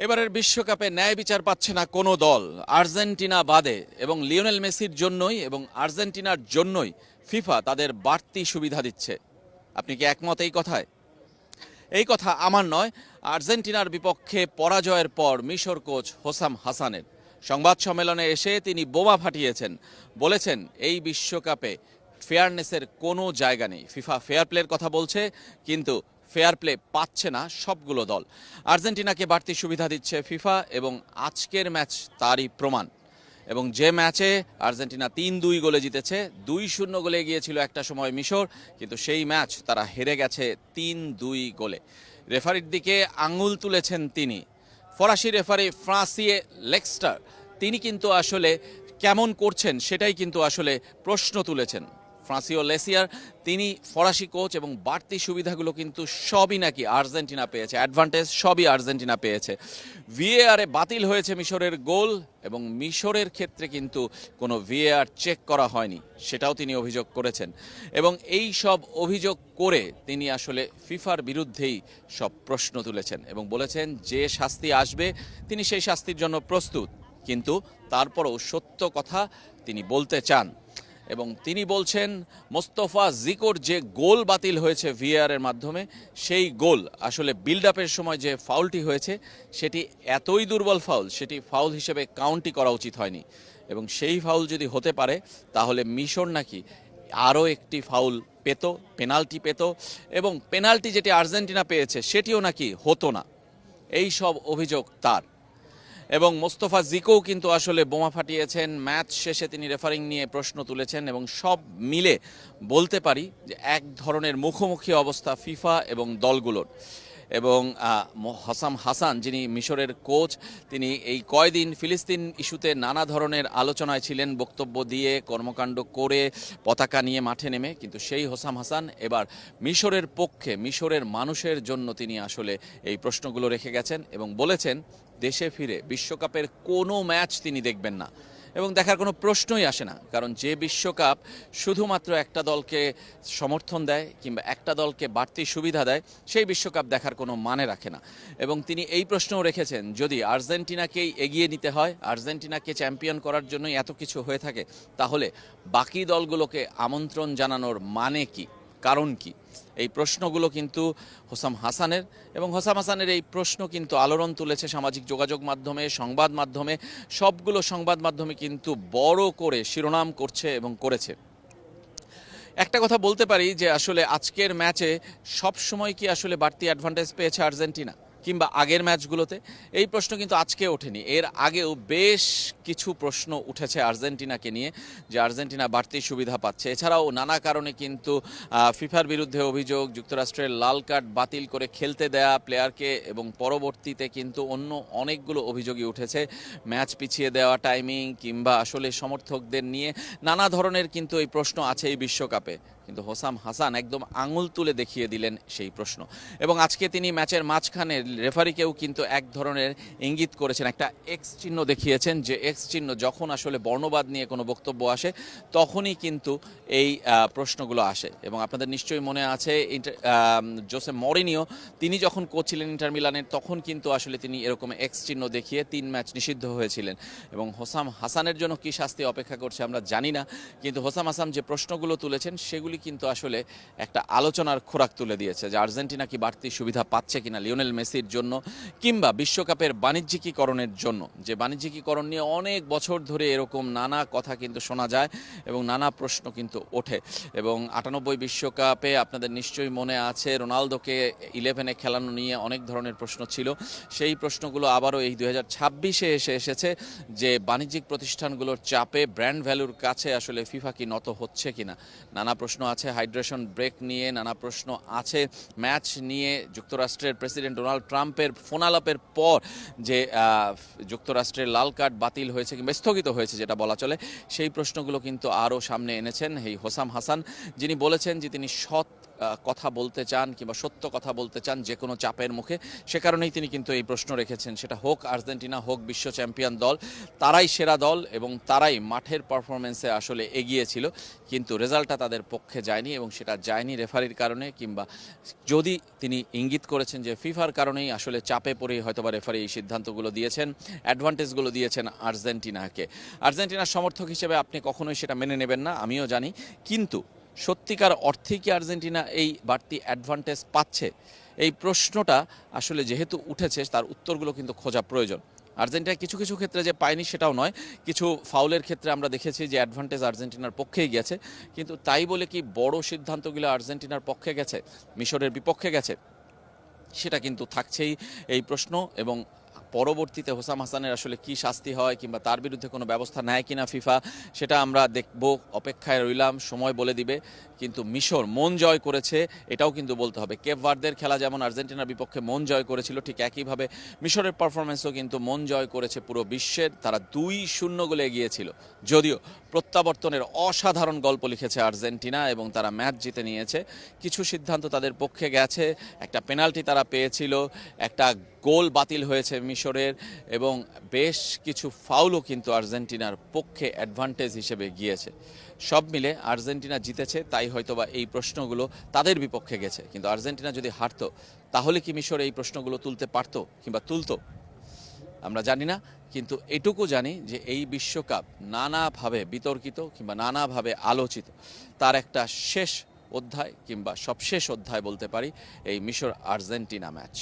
এবারের বিশ্বকাপে ন্যায় বিচার পাচ্ছে না কোনো দল, আর্জেন্টিনা বাদে। এবং লিওনেল মেসির জন্যই এবং আর্জেন্টিনার জন্যই ফিফা তাদের বাড়তি সুবিধা দিচ্ছে। আপনি কি একমত এই কথায়? এই কথা আমার নয়, আর্জেন্টিনার বিপক্ষে পরাজয়ের পর মিশর কোচ হোসাম হাসানের। সংবাদ সম্মেলনে এসে তিনি বোমা ফাটিয়েছেন, বলেছেন এই বিশ্বকাপে ফেয়ারনেসের কোনো জায়গা নেই। ফিফা ফেয়ার প্লের কথা বলছে, কিন্তু ফেয়ার প্লে পাচ্ছে না সবগুলো দল। আর্জেন্টিনাকে বাড়তি সুবিধা দিচ্ছে ফিফা এবং আজকের ম্যাচ তারই প্রমাণ। এবং যে ম্যাচে আর্জেন্টিনা ৩-২ গোলে জিতেছে, ২-০ গোলে গিয়েছিল একটা সময় মিশর, কিন্তু সেই ম্যাচ তারা হেরে গেছে ৩-২ গোলে। রেফারির দিকে আঙুল তুলেছেন তিনি, ফরাসি রেফারি ফ্রান্সিয়ে লেক্সটার। তিনি কিন্তু আসলে কেমন করছেন সেটাই কিন্তু আসলে প্রশ্ন তুলেছেন। ফ্রান্সিও লেসিয়ার তিনি ফরাসি কোচ এবং বাড়তি সুবিধাগুলো কিন্তু সবই নাকি আর্জেন্টিনা পেয়েছে, অ্যাডভান্টেজ সবই আর্জেন্টিনা পেয়েছে। ভিএআরে বাতিল হয়েছে মিশরের গোল এবং মিশরের ক্ষেত্রে কিন্তু কোনো ভিএআর চেক করা হয়নি, সেটাও তিনি অভিযোগ করেছেন। এবং এই সব অভিযোগ করে তিনি আসলে ফিফার বিরুদ্ধেই সব প্রশ্ন তুলেছেন এবং বলেছেন যে শাস্তি আসবে তিনি সেই শাস্তির জন্য প্রস্তুত, কিন্তু তারপরও সত্য কথা তিনি বলতে চান। এবং তিনি বলছেন মোস্তফা জিকোর যে গোল বাতিল হয়েছে ভিএআরের মাধ্যমে, সেই গোল আসলে বিল্ড আপের সময় যে ফাউলটি হয়েছে সেটি এতই দুর্বল ফাউল, সেটি ফাউল হিসেবে কাউন্টই করা উচিত হয়নি। এবং সেই ফাউল যদি হতে পারে তাহলে মিশর নাকি আরও একটি ফাউল পেত, পেনাল্টি পেত, এবং পেনাল্টি যেটি আর্জেন্টিনা পেয়েছে সেটিও নাকি হতো না। এই সব অভিযোগ তার। এবং মোস্তফা জিকোও কিন্তু আসলে বোমা ফাটিয়েছেন, ম্যাচ শেষে তিনি রেফারিং নিয়ে প্রশ্ন তুলেছেন এবং সব মিলে বলতে পারি যে এক ধরনের মুখোমুখি অবস্থা ফিফা এবং দলগুলোর। এবং হোসাম হাসান যিনি মিশরের কোচ, তিনি এই কয়দিন ফিলিস্তিন ইস্যুতে নানা ধরনের আলোচনায় ছিলেন, বক্তব্য দিয়ে কর্মকাণ্ড করে পতাকা নিয়ে মাঠে নেমে, কিন্তু সেই হোসাম হাসান এবার মিশরের পক্ষে, মিশরের মানুষের জন্য তিনি আসলে এই প্রশ্নগুলো রেখে গেছেন এবং বলেছেন দেশে ফিরে বিশ্বকাপের কোনো ম্যাচ তিনি দেখবেন না এবং দেখার কোনো প্রশ্নই আসে না। কারণ যে বিশ্বকাপ শুধুমাত্র একটা দলকে সমর্থন দেয় কিংবা একটা দলকে বাড়তি সুবিধা দেয়, সেই বিশ্বকাপ দেখার কোনো মানে রাখে না। এবং তিনি এই প্রশ্নও রেখেছেন, যদি আর্জেন্টিনাকেই এগিয়ে নিতে হয়, আর্জেন্টিনাকে চ্যাম্পিয়ন করার জন্যই এত কিছু হয়ে থাকে, তাহলে বাকি দলগুলোকে আমন্ত্রণ জানানোর মানে কি, কারণ কি? এই প্রশ্নগুলো কিন্তু হোসাম হাসানের, এবং হোসাম হাসানের এই প্রশ্ন কিন্তু আলোড়ন তুলেছে সামাজিক যোগাযোগ মাধ্যমে, সংবাদ মাধ্যমে। সবগুলো সংবাদ মাধ্যমে কিন্তু বড় করে শিরোনাম করছে এবং করেছে। একটা কথা বলতে পারি যে আসলে আজকের ম্যাচে সব সময় কি আসলে বাড়তি অ্যাডভান্টেজ পেয়েছে আর্জেন্টিনা কিংবা আগের ম্যাচগুলোতে? এই প্রশ্ন কিন্তু আজকে ওঠেনি, এর আগেও বেশ কিছু প্রশ্ন উঠেছে আর্জেন্টিনাকে নিয়ে, যে আর্জেন্টিনা বাড়তি সুবিধা পাচ্ছে। এছাড়াও নানা কারণে কিন্তু ফিফার বিরুদ্ধে অভিযোগ, যুক্তরাষ্ট্রের লাল কার্ড বাতিল করে খেলতে দেয়া প্লেয়ারকে, এবং পরবর্তীতে কিন্তু অন্য অনেকগুলো অভিযোগই উঠেছে, ম্যাচ পিছিয়ে দেওয়া, টাইমিং, কিংবা আসলে সমর্থকদের নিয়ে নানা ধরনের কিন্তু এই প্রশ্ন আছে এই বিশ্বকাপে। কিন্তু হোসাম হাসান একদম আঙুল তুলে দেখিয়ে দিলেন সেই প্রশ্ন। এবং আজকে তিনি ম্যাচের মাঝখানে রেফারিকেও কিন্তু এক ধরনের ইঙ্গিত করেছেন, একটা এক্স চিহ্ন দেখিয়েছেন, যে এক্স চিহ্ন যখন আসলে বর্ণবাদ নিয়ে কোনো বক্তব্য আসে তখনই কিন্তু এই প্রশ্নগুলো আসে। এবং আপনাদের নিশ্চয়ই মনে আছে জোসে মরিনিও তিনি যখন কোচ ছিলেন ইন্টার মিলানের, তখন কিন্তু আসলে তিনি এরকম এক্স চিহ্ন দেখিয়ে 3 ম্যাচ নিষিদ্ধ হয়েছিলেন। এবং হোসাম হাসানের জন্য কী শাস্তি অপেক্ষা করছে আমরা জানি না, কিন্তু হোসাম হাসান যে প্রশ্নগুলো তুলেছেন সেগুলি কিন্তু আসলে একটা আলোচনার খোরাক তুলে দিয়েছে, যে আর্জেন্টিনা কি বাড়তি সুবিধা পাচ্ছে কিনা লিওনেল মেসির জন্য, কিংবা বিশ্বকাপের বাণিজ্যিকীকরণের জন্য। যে বাণিজ্যিকীকরণ নিয়ে অনেক বছর ধরে এরকম নানা কথা কিন্তু শোনা যায় এবং নানা প্রশ্ন কিন্তু ওঠে। এবং 98 বিশ্বকাপে আপনাদের নিশ্চয়ই মনে আছে রোনালদোকে 11-এ খেলানো নিয়ে অনেক ধরনের প্রশ্ন ছিল। সেই প্রশ্নগুলো আবারও এই 2026-এ এসেছে, যে বাণিজ্যিক প্রতিষ্ঠানগুলোর চাপে ব্র্যান্ড ভ্যালুর কাছে আসলে ফিফা কি নত হচ্ছে কিনা। নানা প্রশ্ন আছে হাইড্রেশন ব্রেক নিয়ে, নানা প্রশ্ন আছে ম্যাচ নিয়ে। যুক্তরাষ্ট্রের প্রেসিডেন্ট ডোনাল্ড ট্রাম্পের ফোনালাপের পর যে যুক্তরাষ্ট্রের লাল কার্ড বাতিল হয়েছে কিংবা স্থগিত হয়েছে যেটা বলা চলে, সেই প্রশ্নগুলো কিন্তু আরও সামনে এনেছেন এই হোসাম হাসান, যিনি বলেছেন যে তিনি সৎ কথা বলতে চান কিংবা সত্য কথা বলতে চান যে কোনো চাপের মুখে, সে কারণেই তিনি কিন্তু এই প্রশ্ন রেখেছেন। সেটা হোক আর্জেন্টিনা, হোক বিশ্ব চ্যাম্পিয়ন দল, তারাই সেরা দল এবং তারাই মাঠের পারফরমেন্সে আসলে এগিয়ে ছিল, কিন্তু রেজাল্টটা তাদের পক্ষে যায়নি এবং সেটা যায়নি রেফারির কারণে, কিংবা যদি তিনি ইঙ্গিত করেছেন যে ফিফার কারণেই আসলে চাপে পড়েই হয়তোবা রেফারি এই সিদ্ধান্তগুলো দিয়েছেন, অ্যাডভান্টেজগুলো দিয়েছেন আর্জেন্টিনাকে। আর্জেন্টিনার সমর্থক হিসেবে আপনি কখনোই সেটা মেনে নেবেন না, আমিও জানি, কিন্তু সত্যিকার অর্থেই কি আর্জেন্টিনা এই বাড়তি অ্যাডভান্টেজ পাচ্ছে? এই প্রশ্নটা আসলে যেহেতু উঠেছে, তার উত্তরগুলো কিন্তু খোঁজা প্রয়োজন। আর্জেন্টিনা কিছু কিছু ক্ষেত্রে যে পায়নি সেটাও নয়, কিছু ফাউলের ক্ষেত্রে আমরা দেখেছি যে অ্যাডভান্টেজ আর্জেন্টিনার পক্ষেই গেছে, কিন্তু তাই বলে কি বড় সিদ্ধান্তগুলো আর্জেন্টিনার পক্ষে গেছে, মিশরের বিপক্ষে গেছে? সেটা কিন্তু থাকছেই এই প্রশ্ন। এবং পরবর্তীতে হোসাম হাসানের আসলে কি শাস্তি হয় কিংবা তার বিরুদ্ধে কোনো ব্যবস্থা নেয় কিনা ফিফা, সেটা আমরা দেখব, অপেক্ষায় রইলাম, সময় বলে দিবে। কিন্তু মিশর মন জয় করেছে, এটাও কিন্তু বলতে হবে। কেপ ভার্দের খেলা যেমন আর্জেন্টিনার বিপক্ষে মন জয় করেছিল, ঠিক একইভাবে মিশরের পারফরমেন্সও কিন্তু মন জয় করেছে পুরো বিশ্বের। তারা 2-0 গোলে এগিয়েছিল, যদিও প্রত্যাবর্তনের অসাধারণ গল্প লিখেছে আর্জেন্টিনা এবং তারা ম্যাচ জিতে নিয়েছে। কিছু সিদ্ধান্ত তাদের পক্ষে গেছে, একটা পেনাল্টি তারা পেয়েছিল, একটা গোল বাতিল হয়েছে মিশরের, এবং বেশ কিছু ফাউলও কিন্তু আর্জেন্টিনার পক্ষে অ্যাডভান্টেজ হিসেবে গিয়েছে। সব মিলে আর্জেন্টিনা জিতেছে, তাই হয়তোবা এই প্রশ্নগুলো তাদের বিপক্ষে গেছে। কিন্তু আর্জেন্টিনা যদি হারতো, তাহলে কি মিশর এই প্রশ্নগুলো তুলতে পারতো কিংবা তুলতো? আমরা জানি না, কিন্তু এটুকু জানি যে এই বিশ্বকাপ নানাভাবে বিতর্কিত কিংবা নানাভাবে আলোচিত। তার একটা শেষ অধ্যায় কিংবা সবশেষ অধ্যায় বলতে পারি এই মিশর আর্জেন্টিনা ম্যাচ।